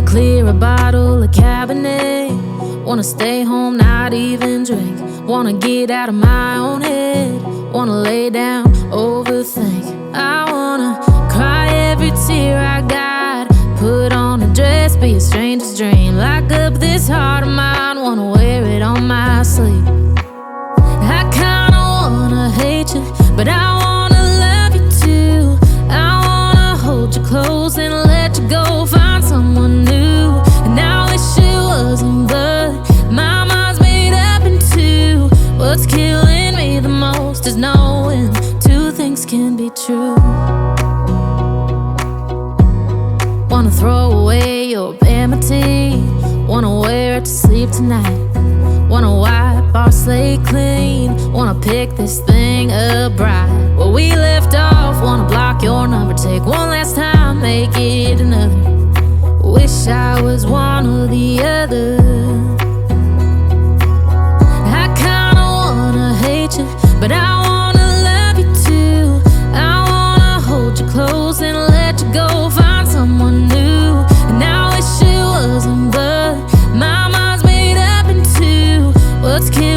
clear a bottle of Cabernet. Wanna stay home, not even drink. Wanna get out of my own head. Wanna lay down, overthink. I wanna cry every tear I got. Put on a dress, be a stranger's dream. Lock up this heart of mine, wanna wear it on my sleeve. I kinda wanna hate you, but I wanna love you too. I wanna hold you close and let you go, find someone new. And I wish it wasn't, but my mind's made up in two. What's killing me the most is knowing two things can be true. Wanna throw away your vanity. Wanna wear it to sleep tonight. Wanna wipe our slate clean. Wanna pick this thing up right where we left off. Wanna block your number, take one last time, make it another. Wish I was one or the other. I kinda wanna hate you, but I wanna love you too. I wanna hold you close and let you go, find someone new. And I wish it wasn't, but my mind's made up in two. What's killing